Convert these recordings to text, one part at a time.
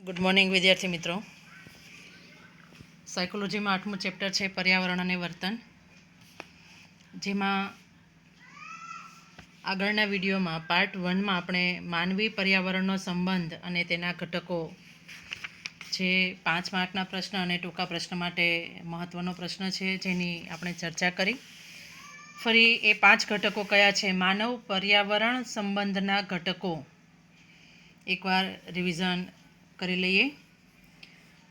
Good morning વિદ્યાર્થી મિત્રો. સાયકોલોજીમાં 8મું chapter છે પર્યાવરણ અને વર્તન, જેમાં આગળના વિડીયોમાં પાર્ટ 1માં આપણે માનવી પર્યાવરણનો સંબંધ અને તેના ઘટકો, જે 5 માર્કના પ્રશ્ન અને ટૂંકા પ્રશ્ન માટે મહત્ત્વનો પ્રશ્ન છે, જેની આપણે ચર્ચા કરી. ફરી એ 5 ઘટકો કયા છે, માનવ પર્યાવરણ સંબંધના ઘટકો એકવાર રિવિઝન કરી લઈએ.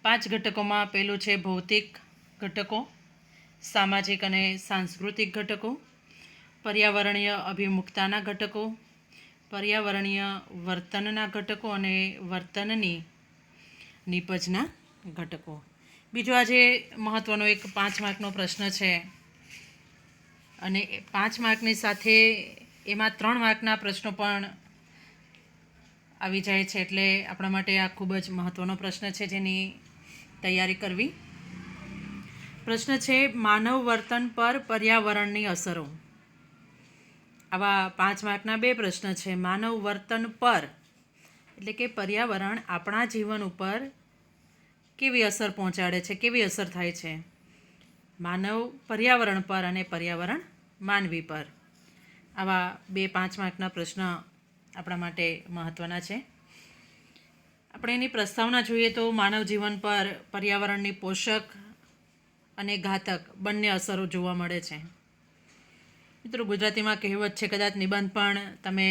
5 ઘટકોમાં પહેલું છે ભૌતિક ઘટકો, સામાજિક અને સાંસ્કૃતિક ઘટકો, પર્યાવરણીય અભિમુખતાના ઘટકો, પર્યાવરણીય વર્તનના ઘટકો અને વર્તનની નીપજના ઘટકો. બીજો આજે મહત્ત્વનો એક 5 માર્કનો પ્રશ્ન છે, અને 5 માર્કની સાથે એમાં 3 માર્કના પ્રશ્નો પણ આવી જાય છે, એટલે આપણા માટે આ ખૂબ જ મહત્ત્વનો પ્રશ્ન છે, જેની તૈયારી કરવી. પ્રશ્ન છે માનવ વર્તન પર પર્યાવરણની અસરો. આવા 5 માર્કના 2 પ્રશ્ન છે. માનવ વર્તન પર એટલે કે પર્યાવરણ આપણા જીવન ઉપર કેવી અસર પહોંચાડે છે, કેવી અસર થાય છે. માનવ પર્યાવરણ પર અને પર્યાવરણ માનવી પર. આવા 2-5 માર્કના પ્રશ્ન આપણા માટે મહત્ત્વના છે. આપણે એની પ્રસ્તાવના જોઈએ તો માનવ જીવન પર પર્યાવરણની પોષક અને ઘાતક બંને અસરો જોવા મળે છે. મિત્રો, ગુજરાતીમાં કહેવત છે, કદાચ નિબંધ પણ તમે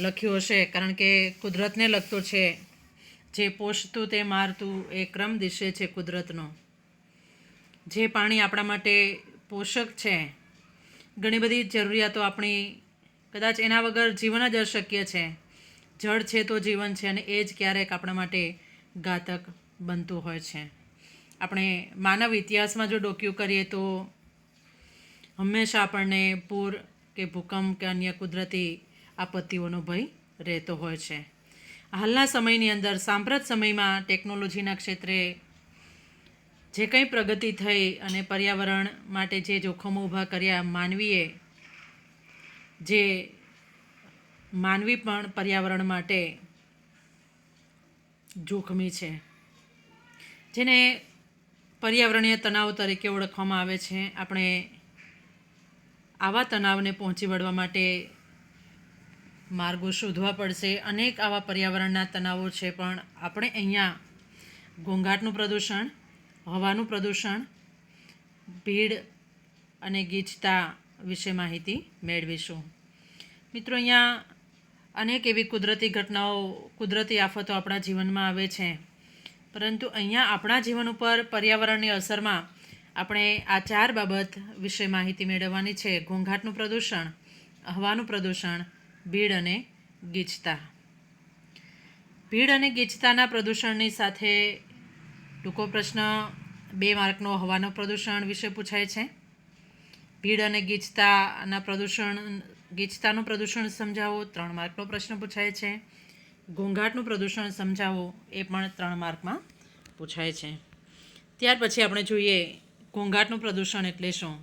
લખ્યું હશે, કારણ કે કુદરતને લગતો છે. જે પોષતું તે મારતું, એ ક્રમ દિશે છે કુદરતનો. જે પાણી આપણા માટે પોષક છે, ઘણી બધી જરૂરિયાતો આપણી, કદાચ એના વગર જીવન જ અશક્ય છે. જળ છે તો જીવન છે, અને એ જ ક્યારેક આપણા માટે ઘાતક બનતું હોય છે. આપણે માનવ ઇતિહાસમાં જો ડોક્યુ કરીએ તો હંમેશા આપણને પૂર કે ભૂકંપ કે અન્ય કુદરતી આપત્તિઓનો ભય રહેતો હોય છે. હાલના સમયની અંદર, સાંપ્રત સમયમાં ટેકનોલોજીના ક્ષેત્રે જે કંઈ પ્રગતિ થઈ અને પર્યાવરણ માટે જે જોખમો ઊભા કર્યા માનવીએ, જે માનવી પણ પર્યાવરણ માટે જોખમી છે, જેને પર્યાવરણીય તણાવ તરીકે ઓળખવામાં આવે છે. આપણે આવા તણાવને પહોંચી વળવા માટે માર્ગો શોધવા પડશે. અનેક આવા પર્યાવરણના તણાવો છે, પણ આપણે અહીંયા ઘોંઘાટનું પ્રદૂષણ, હવાનું પ્રદૂષણ, ભીડ અને ગીચતા વિશે માહિતી મેળવીશું. મિત્રો, અહીંયા અનેક એવી કુદરતી ઘટનાઓ, કુદરતી આફતો આપણા જીવનમાં આવે છે, પરંતુ અહીંયા આપણા જીવન ઉપર પર્યાવરણની અસરમાં આપણે આ 4 બાબત વિશે માહિતી મેળવવાની છે: ઘોંઘાટનું પ્રદૂષણ, હવાનું પ્રદૂષણ, ભીડ અને ગીચતા. ભીડ અને ગીચતાના પ્રદૂષણની સાથે ટૂંકો પ્રશ્ન 2 માર્કનો હવાનું પ્રદૂષણ વિશે પૂછાય છે. ભીડ અને ગીચતાનું પ્રદૂષણ સમજાવો, 3 માર્કનો પ્રશ્ન પૂછાય છે. ઘોંઘાટનું પ્રદૂષણ સમજાવો, એ પણ 3 માર્કમાં પૂછાય છે. ત્યાર પછી આપણે જોઈએ ઘોંઘાટનું પ્રદૂષણ એટલે શું.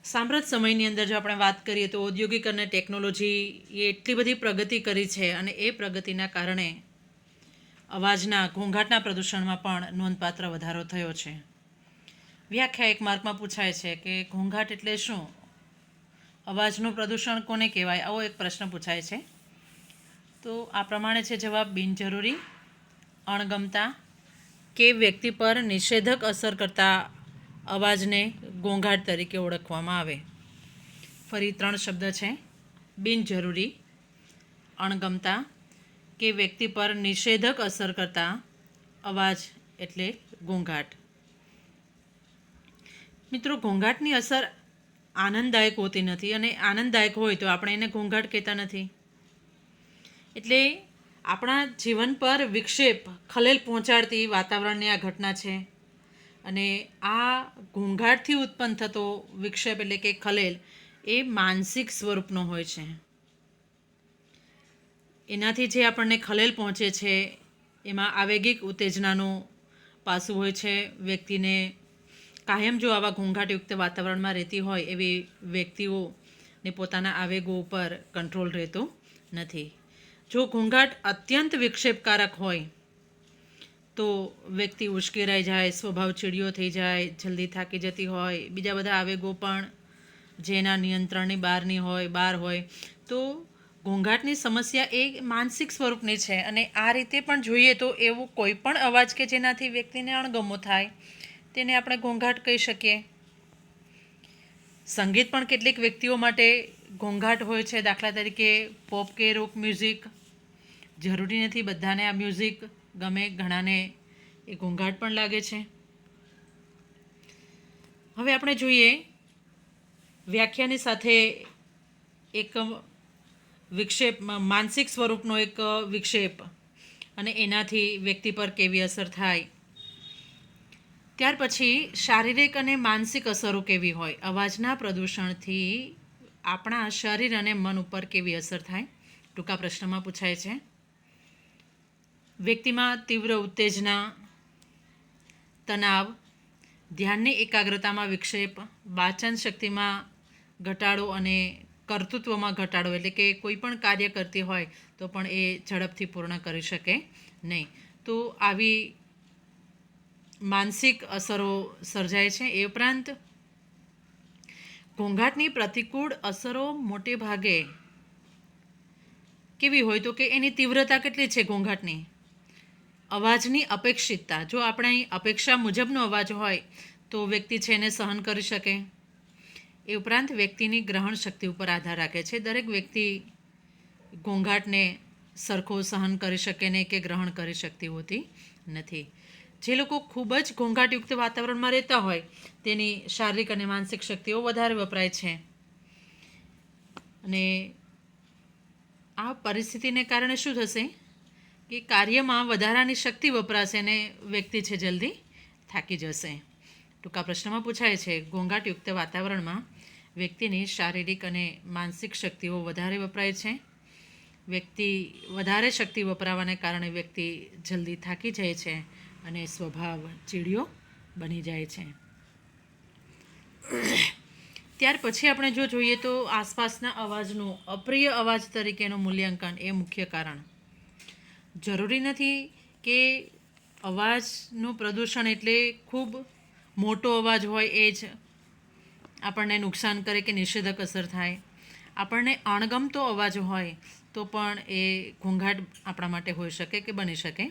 સાંપ્રત સમયની અંદર જો આપણે વાત કરીએ તો ઔદ્યોગિક અને ટેકનોલોજી એ એટલી બધી પ્રગતિ કરી છે, અને એ પ્રગતિના કારણે અવાજના, ઘોંઘાટના પ્રદૂષણમાં પણ નોંધપાત્ર વધારો થયો છે. વ્યાખ્યા 1 માર્કમાં પૂછાય છે કે ઘોંઘાટ એટલે શું, અવાજનું પ્રદૂષણ કોને કહેવાય, આવો એક પ્રશ્ન પૂછાય છે. તો આ પ્રમાણે છે જવાબ: બિનજરૂરી, અણગમતા કે વ્યક્તિ પર નિષેધક અસર કરતા અવાજને ઘોંઘાટ તરીકે ઓળખવામાં આવે. ફરી 3 શબ્દ છે: બિનજરૂરી, અણગમતા કે વ્યક્તિ પર નિષેધક અસર કરતા અવાજ એટલે ઘોંઘાટ. મિત્રો, ઘોંઘાટની અસર આનંદદાયક હોતી નથી, અને આનંદદાયક હોય તો આપણે એને ઘોંઘાટ કહેતા નથી. એટલે આપણા જીવન પર વિક્ષેપ, ખલેલ પહોંચાડતી વાતાવરણની આ ઘટના છે, અને આ ઘોંઘાટથી ઉત્પન્ન થતો વિક્ષેપ એટલે કે ખલેલ એ માનસિક સ્વરૂપનો હોય છે. એનાથી જે આપણને ખલેલ પહોંચે છે, એમાં આવેગિક ઉત્તેજનાનું પાસું હોય છે. વ્યક્તિને કાયમ જો આવા ઘોંઘાટયુક્ત વાતાવરણમાં રહેતી હોય એવી વ્યક્તિઓને પોતાના આવેગો ઉપર કંટ્રોલ રહેતો નથી. જો ઘોંઘાટ અત્યંત વિક્ષેપકારક હોય તો વ્યક્તિ ઉશ્કેરાઈ જાય, સ્વભાવ ચીડિયો થઈ જાય, જલ્દી થાકી જતી હોય, બીજા બધા આવેગો પણ જેના નિયંત્રણની બહાર હોય તો ઘોંઘાટની સમસ્યા એ માનસિક સ્વરૂપની છે. અને આ રીતે પણ જોઈએ તો એવું કોઈ પણ અવાજ કે જેનાથી વ્યક્તિને અણગમો થાય તેને આપણે ઘોંઘાટ કહી શકીએ. સંગીત પણ કેટલીક વ્યક્તિઓ માટે ઘોંઘાટ હોય છે. દાખલા તરીકે પોપ કે રોક મ્યુઝિક. જરૂરી નથી બધાને આ મ્યુઝિક ગમે, ઘણાને એ ઘોંઘાટ પણ લાગે છે. હવે આપણે જોઈએ વ્યાખ્યાની સાથે એક વિક્ષેપ, માનસિક સ્વરૂપનો એક વિક્ષેપ અને એનાથી વ્યક્તિ પર કેવી અસર થાય. ત્યાર પછી શારીરિક અને માનસિક અસરો કેવી હોય. અવાજના પ્રદૂષણથી આપણા શરીર અને મન ઉપર કેવી અસર થાય, ટૂંકા પ્રશ્નમાં પૂછાય છે. વ્યક્તિમાં તીવ્ર ઉત્તેજના, તણાવ, ધ્યાનની એકાગ્રતામાં વિક્ષેપ, વાંચન શક્તિમાં ઘટાડો અને કર્તૃત્વમાં ઘટાડો, એટલે કે કોઈ પણ કાર્ય કરતી હોય તો પણ એ ઝડપથી પૂર્ણ કરી શકે નહીં. તો આવી માનસિક અસરો સર્જાય છે. એ ઉપરાંત ઘોંઘાટની પ્રતિકૂળ અસરો મોટે ભાગે કેવી હોય તો કે એની તીવ્રતા કેટલી છે ઘોંઘાટની. અવાજની અપેક્ષિતતા. જો આપણે અપેક્ષા મુજબનો અવાજ હોય તો વ્યક્તિ છે એને સહન કરી શકે. એ ઉપરાંત વ્યક્તિની ગ્રહણ શક્તિ ઉપર આધાર રાખે છે. દરેક વ્યક્તિ ઘોંઘાટને સરખો સહન કરી શકે નહીં કે ગ્રહણ કરી શકતી હોતી નથી. જે લોકો ખૂબ જ ઘોંઘાટયુક્ત વાતાવરણમાં રહેતા હોય તેની શારીરિક અને માનસિક શક્તિઓ વધારે વપરાય છે. અને આ પરિસ્થિતિને કારણે શું થશે કે કાર્યમાં વધારાની શક્તિ વપરાશે અને વ્યક્તિ છે જલ્દી થાકી જશે. ટૂંકા પ્રશ્નમાં પૂછાય છે ઘોંઘાટયુક્ત વાતાવરણમાં વ્યક્તિની શારીરિક અને માનસિક શક્તિઓ વધારે વપરાય છે. વ્યક્તિ વધારે શક્તિ વપરાવાને કારણે વ્યક્તિ જલ્દી થાકી જાય છે અને સ્વભાવ ચીડિયો બની જાય છે. ત્યાર પછી આપણે જો જોઈએ તો આસપાસના અવાજનું અપ્રિય અવાજ તરીકેનું મૂલ્યાંકન એ મુખ્ય કારણ. જરૂરી નથી કે અવાજનું પ્રદૂષણ એટલે ખૂબ મોટો અવાજ હોય એ જ આપણને નુકસાન કરે કે નિષેધક અસર થાય. આપણને અણગમતો અવાજ હોય તો પણ એ ઘોંઘાટ આપણા માટે હોઈ શકે કે બની શકે.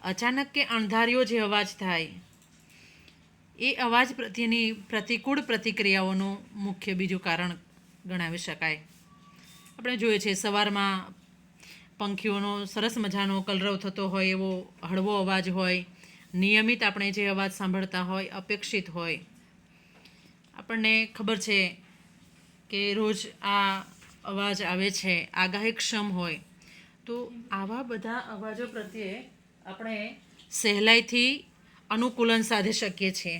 અચાનક કે અણધાર્યો જે અવાજ થાય એ અવાજ પ્રત્યેની પ્રતિકૂળ પ્રતિક્રિયાઓનું મુખ્ય બીજું કારણ ગણાવી શકાય. આપણે જોઈએ છીએ સવારમાં પંખીઓનો સરસ મજાનો કલરવ થતો હોય એવો હળવો અવાજ હોય, નિયમિત આપણે જે અવાજ સાંભળતા હોય, અપેક્ષિત હોય. આપણને ખબર છે કે રોજ આ અવાજ આવે છે, આગાહીક્ષમ હોય. તો આવા બધા અવાજો પ્રત્યે આપણે સહેલાઈથી અનુકૂલન સાધી શકીએ છીએ.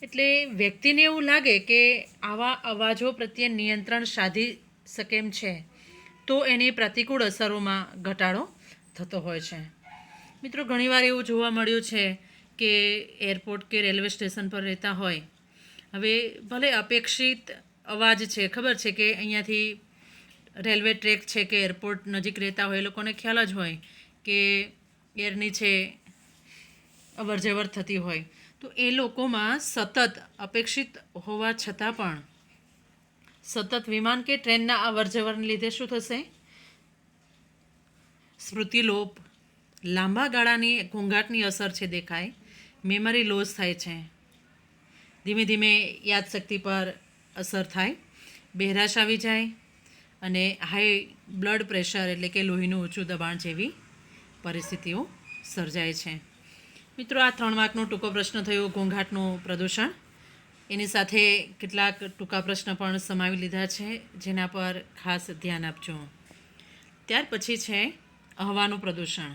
એટલે વ્યક્તિને એવું લાગે કે આવા અવાજો પ્રત્યે નિયંત્રણ સાધી શકે એમ છે તો એની પ્રતિકૂળ અસરોમાં ઘટાડો થતો હોય છે. મિત્રો, ઘણીવાર એવું જોવા મળ્યું છે કે એરપોર્ટ કે રેલવે સ્ટેશન પર રહેતા હોય, હવે ભલે અપેક્ષિત અવાજ છે, ખબર છે કે અહીંયાથી રેલવે ટ્રેક છે કે એરપોર્ટ નજીક રહેતા હોય એ લોકોને ખ્યાલ જ હોય કે એર નીચે અવર જવર થતી હોય. તો એ લોકોમાં સતત અપેક્ષિત હોવા છતાં પણ સતત વિમાન કે ટ્રેનના અવર જવરને લીધે શું થશે? સ્મૃતિલોપ, લાંબા ગાળાની ઘોંઘાટની અસર છે દેખાય. મેમરી લોસ થાય છે. ધીમે ધીમે યાદશક્તિ પર અસર થાય. બહેરાશ આવી જાય અને હાઈ બ્લડ પ્રેશર એટલે કે લોહીનું ઊંચું દબાણ જેવી પરિસ્થિતિઓ સર્જાય છે. મિત્રો, આ 3 માર્કનો ટૂંકો પ્રશ્ન થયો ઘોંઘાટનું પ્રદૂષણ. એની સાથે કેટલાક ટૂંકા પ્રશ્ન પણ સમાવી લીધા છે જેના પર ખાસ ધ્યાન આપજો. ત્યાર પછી છે હવાનું પ્રદૂષણ.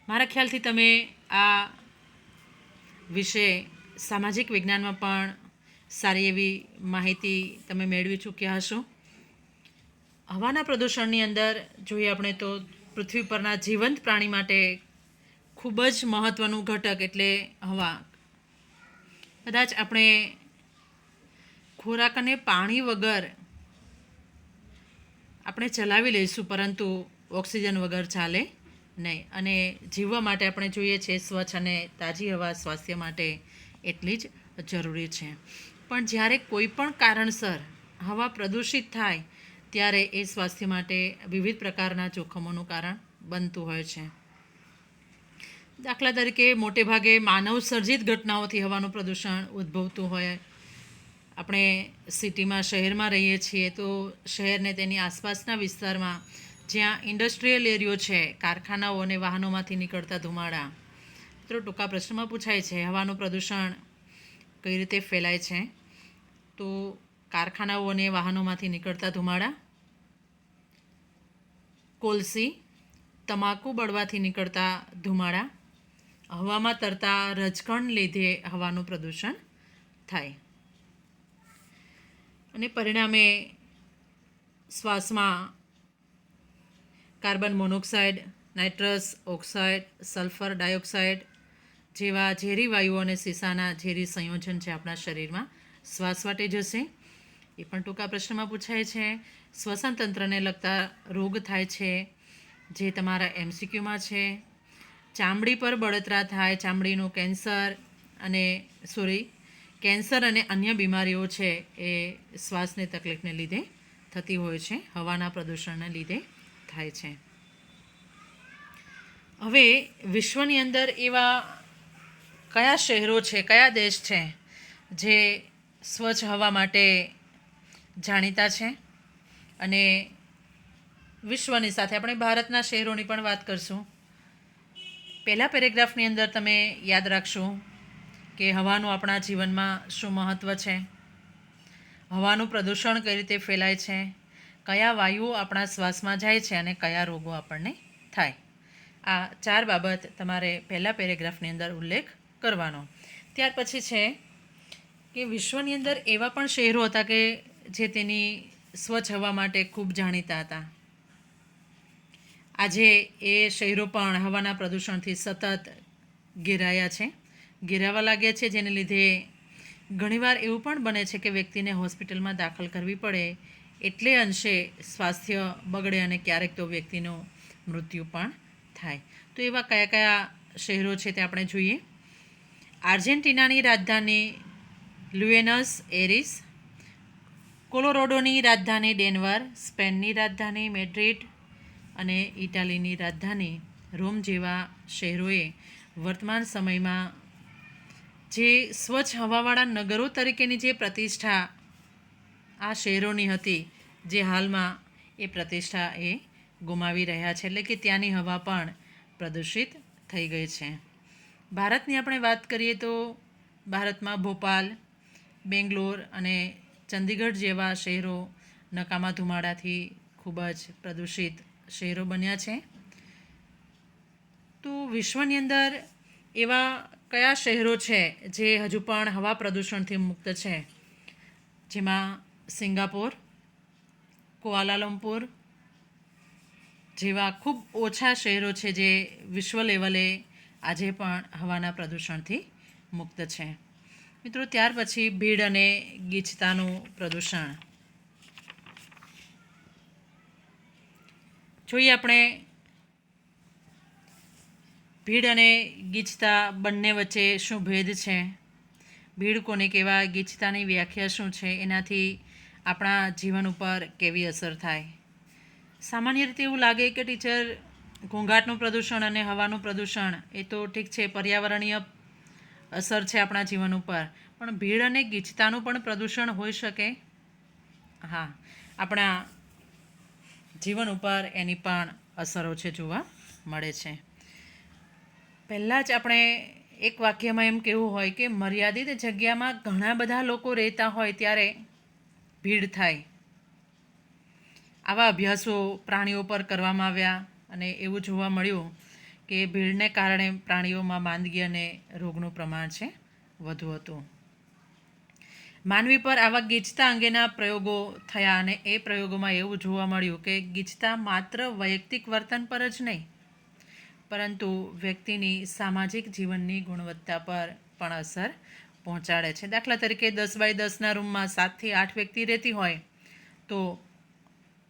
મારા ખ્યાલથી તમે આ વિશે સામાજિક વિજ્ઞાનમાં પણ સારી એવી માહિતી તમે મેળવી ચૂક્યા હશો. હવાના પ્રદૂષણની અંદર જોઈએ આપણે તો પૃથ્વી પરના જીવંત પ્રાણી માટે ખૂબ જ મહત્ત્વનું ઘટક એટલે હવા. કદાચ આપણે ખોરાક અને પાણી વગર આપણે ચલાવી લઈશું પરંતુ ઓક્સિજન વગર ચાલે નહીં. અને જીવવા માટે આપણે જોઈએ છે સ્વચ્છ અને તાજી હવા સ્વાસ્થ્ય માટે એટલી જ જરૂરી છે. પણ જ્યારે કોઈ પણ કારણસર હવા પ્રદૂષિત થાય ત્યારે એ સ્વાસ્થ્ય માટે વિવિધ પ્રકારના જોખમોનું કારણ બનતું હોય છે. દાખલા તરીકે મોટેભાગે માનવ સર્જિત ઘટનાઓથી હવાનું પ્રદૂષણ ઉદ્ભવતું હોય. આપણે સિટીમાં શહેરમાં રહીએ છીએ તો શહેરને તેની આસપાસના વિસ્તારમાં જ્યાં ઇન્ડસ્ટ્રીયલ એરિયો છે, કારખાનાઓ અને વાહનોમાંથી નીકળતા ધુમાડા. મિત્રો ટૂંકા પ્રશ્નમાં પૂછાય છે હવાનું પ્રદૂષણ કઈ રીતે ફેલાય છે? તો કારખાનાઓ અને વાહનોમાંથી નીકળતા ધુમાડા, કોલસી, તમાકુ બળવાથી નીકળતા ધુમાડા, હવામાં તરતા રજકણ લીધે હવાનું પ્રદૂષણ થાય અને પરિણામે શ્વાસમાં carbon monoxide, nitrous oxide, sulphur dioxide જેવા ઝેરી વાયુઓ અને સીસાના ઝેરી સંયોજન છે આપણા શરીરમાં શ્વાસ વાટે જશે. એ પણ ટૂંકા પ્રશ્નમાં પૂછાય છે. શ્વસન તંત્રને લગતા રોગ થાય છે જે તમારા MCQમાં છે. ચામડી પર બળતરા થાય, ચામડીનું કેન્સર અને અન્ય બીમારીઓ છે એ શ્વાસની તકલીફને લીધે થતી હોય છે, હવાના પ્રદૂષણને લીધે થાય છે. હવે વિશ્વની અંદર એવા કયા શહેરો છે, કયા દેશ છે જે સ્વચ્છ હવા માટે જાણીતા છે? અને વિશ્વની સાથે આપણે ભારતના શહેરોની પણ વાત કરશું. પહેલા પેરેગ્રાફની અંદર તમે યાદ રાખશો કે હવાનું આપણા જીવનમાં શું મહત્ત્વ છે, હવાનું પ્રદૂષણ કઈ રીતે ફેલાય છે, કયા વાયુઓ આપણા શ્વાસમાં જાય છે અને કયા રોગો આપણને થાય. આ 4 બાબત તમારે પહેલા પેરેગ્રાફની અંદર ઉલ્લેખ કરવાનો. ત્યાર પછી છે કે વિશ્વની અંદર એવા પણ શહેરો હતા કે જે તેની સ્વચ્છ હવા માટે ખૂબ જાણીતા હતા. આજે એ શહેરો પણ હવાના પ્રદૂષણથી સતત ઘેરાવા લાગ્યા છે, જેને લીધે ઘણીવાર એવું પણ બને છે કે વ્યક્તિને હોસ્પિટલમાં દાખલ કરવી પડે એટલે અંશે સ્વાસ્થ્ય બગડે અને ક્યારેક તો વ્યક્તિનું મૃત્યુ પણ થાય. તો એવા કયા કયા શહેરો છે તે આપણે જોઈએ. આર્જેન્ટિનાની રાજધાની બ્યુએનસ એરિસ, કોલોરાડોની રાજધાની ડેનવર, સ્પેનની રાજધાની મેડ્રિડ અને ઇટાલીની રાજધાની રોમ જેવા શહેરોએ વર્તમાન સમયમાં જે સ્વચ્છ હવાવાળા નગરો તરીકેની જે પ્રતિષ્ઠા આ શહેરોની હતી, જે હાલમાં એ પ્રતિષ્ઠા એ ગુમાવી રહ્યા છે, એટલે કે ત્યાંની હવા પણ પ્રદૂષિત થઈ ગઈ છે. ભારતની આપણે વાત કરીએ તો ભારતમાં ભોપાલ, બેંગ્લોર અને ચંદીગઢ જેવા શહેરો નકામા ધુમાડાથી ખૂબ જ પ્રદૂષિત શહેરો બન્યા છે. તો વિશ્વની અંદર એવા કયા શહેરો છે જે હજુ પણ હવા પ્રદૂષણથી મુક્ત છે? જેમાં સિંગાપોર, કુઆલાલંપુર જેવા ખૂબ ઓછા શહેરો છે જે વિશ્વ લેવલે આજે પણ હવાના પ્રદૂષણથી મુક્ત છે. મિત્રો ત્યાર પછી ભીડ અને ગીચતાનું પ્રદૂષણ જોઈએ. આપણે ભીડ અને ગીચતા બંને વચ્ચે શું ભેદ છે, ભીડ કોને કહેવાય, ગીચતાની વ્યાખ્યા શું છે, એનાથી આપણા જીવન ઉપર કેવી અસર થાય. સામાન્ય રીતે એવું લાગે કે ટીચર ઘોંઘાટનું પ્રદૂષણ અને હવાનું પ્રદૂષણ એ તો ઠીક છે, પર્યાવરણીય અસર છે આપણા જીવન ઉપર, પણ ભીડ અને ગીચતાનું પણ પ્રદૂષણ હોઈ શકે. હા, આપણા જીવન ઉપર એની પણ અસરો છે જોવા મળે છે. પહેલાં જ આપણે એક વાક્યમાં એમ કહેવું હોય કે મર્યાદિત જગ્યામાં ઘણા બધા લોકો રહેતા હોય ત્યારે ભીડ થાય. આવા અભ્યાસો પ્રાણીઓ પર કરવામાં આવ્યા અને એવું જોવા મળ્યું કે ભીડને કારણે પ્રાણીઓમાં માંદગી અને રોગનું પ્રમાણ છે વધુ હતું. માનવી પર આવા ગીચતા અંગેના પ્રયોગો થયા અને એ પ્રયોગોમાં એવું જોવા મળ્યું કે ગીચતા માત્ર વૈયક્તિક વર્તન પર જ નહીં, પરંતુ વ્યક્તિની સામાજિક જીવનની ગુણવત્તા પર પણ અસર પહોંચાડે છે. દાખલા તરીકે 10 બાય 10ના રૂમમાં 7 થી 8 વ્યક્તિ રહેતી હોય તો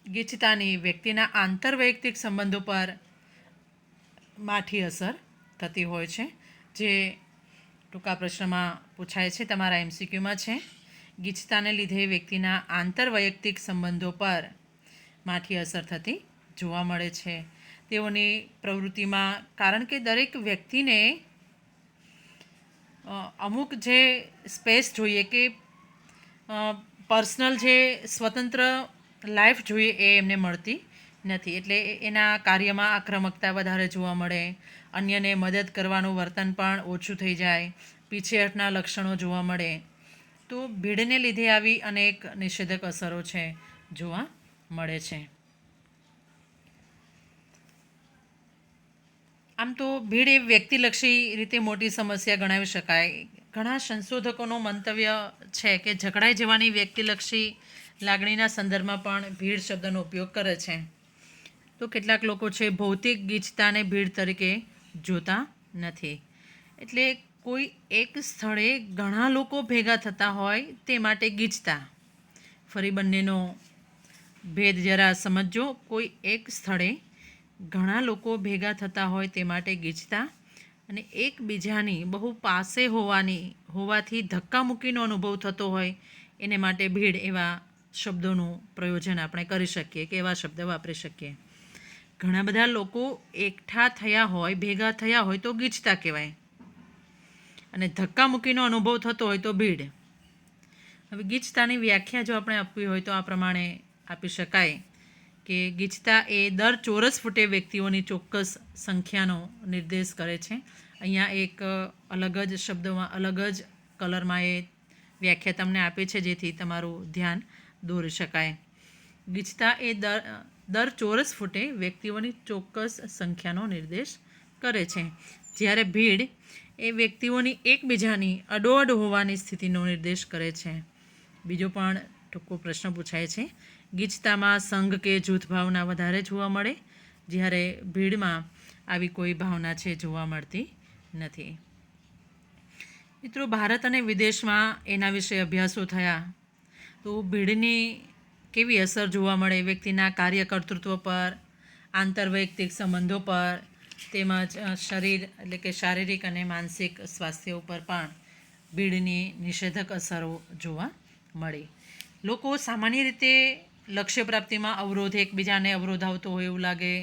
ગીચતાની વ્યક્તિના આંતરવૈયક્તિક સંબંધો પર માઠી અસર થતી હોય છે, જે ટૂંકા પ્રશ્નમાં પૂછાય છે, તમારા MCQમાં છે. ગીચતાને લીધે વ્યક્તિના આંતરવૈયક્તિક સંબંધો પર માઠી અસર થતી જોવા મળે છે. તેઓની પ્રવૃત્તિમાં, કારણ કે દરેક વ્યક્તિને અમુક જે સ્પેસ જોઈએ કે પર્સનલ જે સ્વતંત્ર લાઈફ જોઈએ એ એમને મળતી નથી. એટલે એના કાર્યમાં આક્રમકતા વધારે જોવા મળે, અન્યને મદદ કરવાનું વર્તન પણ ઓછું થઈ જાય, પીછેહઠના લક્ષણો જોવા મળે. તો ભીડને લીધે આવી અનેક નિષેધક અસરો છે જોવા મળે છે. આમ તો ભીડ એ વ્યક્તિલક્ષી રીતે મોટી સમસ્યા ગણાવી શકાય. ઘણા સંશોધકોનું મંતવ્ય છે કે જકડાઈ જવાની વ્યક્તિલક્ષી લાગણીના સંદર્ભમાં પણ ભીડ શબ્દનો ઉપયોગ કરે છે. તો કેટલાક લોકો છે ભૌતિક ગીચતાને ભીડ તરીકે જોતા નથી. એટલે કોઈ એક સ્થળે ઘણા લોકો ભેગા થતા હોય તે માટે ગીચતા. ફરી બંનેનો ભેદ જરા સમજો. કોઈ એક સ્થળે ઘણા લોકો ભેગા થતા હોય તે માટે ગીચતા, અને એકબીજાની બહુ પાસે હોવાથી ધક્કામુક્કીનો અનુભવ થતો હોય એને માટે ભીડ, એવા શબ્દોનું પ્રયોજન આપણે કરી શકીએ કે એવા શબ્દ વાપરી શકીએ. ઘણા બધા લોકો એકઠા થયા હોય, ભેગા થયા હોય તો ગીચતા કહેવાય, અને ધક્કામુક્કીનો અનુભવ થતો હોય તો ભીડ. હવે ગીચતાની વ્યાખ્યા જો આપણે આપવી હોય તો આ પ્રમાણે આપી શકાય કે ગીચતા એ દર ચોરસ ફૂટે વ્યક્તિઓની ચોક્કસ સંખ્યાનો નિર્દેશ કરે છે. અહીંયા એક અલગ જ શબ્દોમાં, અલગ જ કલરમાં એ વ્યાખ્યા તમને આપી છે, જેથી તમારું ધ્યાન દોરી શકાય. ગીચતા એ દર ચોરસ ફૂટે વ્યક્તિઓની ચોક્કસ સંખ્યાનો નિર્દેશ કરે છે, જ્યારે ભીડ એ વ્યક્તિઓની એકબીજાની અડોઅડ હોવાની સ્થિતિનો નિર્દેશ કરે છે. બીજો પણ ટૂંકો પ્રશ્ન પૂછાય છે. ગીચતામાં સંઘ કે જૂથ ભાવના વધારે જોવા મળે, જ્યારે ભીડમાં આવી કોઈ ભાવના છે જોવા મળતી નથી. મિત્રો, ભારત અને વિદેશમાં એના વિશે અભ્યાસો થયા તો ભીડની કેવી અસર જોવા મળે વ્યક્તિના કાર્યકર્તૃત્વ પર, આંતરવૈયક્તિક સંબંધો પર, તેમજ શરીર એટલે કે શારીરિક અને માનસિક સ્વાસ્થ્ય ઉપર પણ ભીડની નિષેધક અસરો જોવા મળી. લોકો સામાન્ય રીતે લક્ષ્ય પ્રાપ્તિમાં અવરોધ, એકબીજાને અવરોધ આવતો હોય એવું લાગે,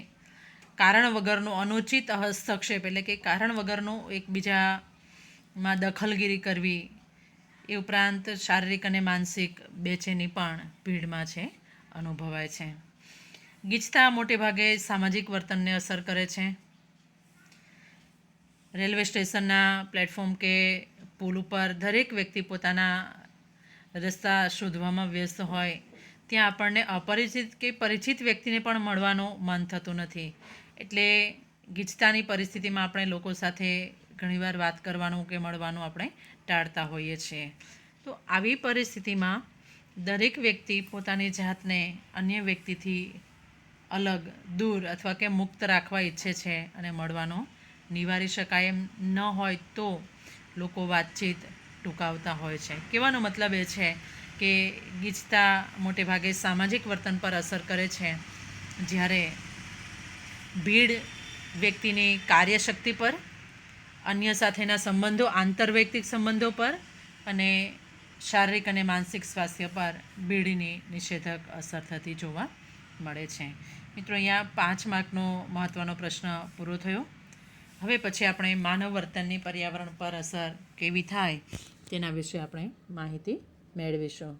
કારણ વગરનો અનુચિત હસ્તક્ષેપ એટલે કે કારણ વગરનું એકબીજામાં દખલગીરી કરવી, એ ઉપરાંત શારીરિક અને માનસિક બેચેની પણ ભીડમાં છે અનુભવાય છે. ગીચતા મોટે ભાગે સામાજિક વર્તનને અસર કરે છે. રેલવે સ્ટેશનના પ્લેટફોર્મ કે પુલ ઉપર દરેક વ્યક્તિ પોતાના રસ્તા શોધવામાં વ્યસ્ત હોય, ત્યાં આપણને અપરિચિત કે પરિચિત વ્યક્તિને પણ મળવાનું મન થતું નથી. એટલે ગીચતાની પરિસ્થિતિમાં આપણે લોકો સાથે ઘણીવાર વાત કરવાનું કે મળવાનું આપણે ટાળતા હોઈએ છીએ. તો આવી પરિસ્થિતિમાં દરેક વ્યક્તિ પોતાની જાતને અન્ય વ્યક્તિથી અલગ, દૂર અથવા કે મુક્ત રાખવા ઈચ્છે છે, અને મળવાનો નિવારી શકાય એમ ન હોય તો લોકો વાતચીત ટૂંકાવતા હોય છે. કહેવાનો મતલબ એ છે કે ગીચતા મોટે ભાગે સામાજિક વર્તન પર અસર કરે છે, જ્યારે ભીડ વ્યક્તિની કાર્યશક્તિ પર, અન્ય સાથેના સંબંધો, આંતરવૈયક્તિક સંબંધો પર અને શારીરિક અને માનસિક સ્વાસ્થ્ય પર ભીડની નિષેધક અસર થતી જોવા મળે છે. મિત્રો, અહીંયા 5 માર્કનો મહત્ત્વનો પ્રશ્ન પૂરો થયો. હવે પછી આપણે માનવ વર્તનની પર્યાવરણ પર અસર કેવી થાય તેના વિશે આપણે માહિતી મેળવીશું.